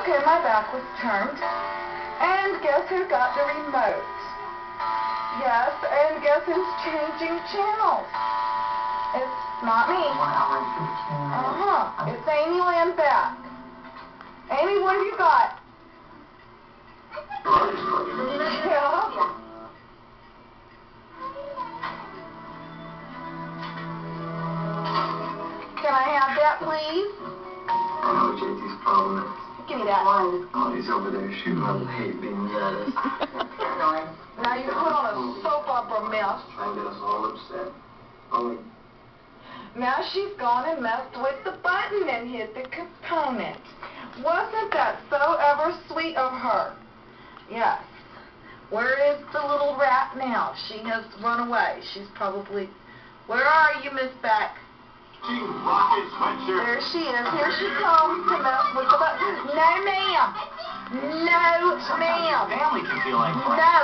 Okay, my back was turned. And guess who got the remote? Yes, and guess who's changing channels? It's not me. It's Amy Land back. Amy, what have you got? Yeah. Can I have that, please? I know what JT's problem is. Give me that. Oh, he's over there shooting on the hate being jealous. Now you put on a soap opera mess. Trying to get us all upset. Only... Now she's gone and messed with the button and hit the component. Wasn't that so ever sweet of her? Yes. Where is the little rat now? She has run away. She's probably... Where are you, Miss Beck? There she is. Here she comes to mess with the button. No, ma'am. No, ma'am. Family can feel like No.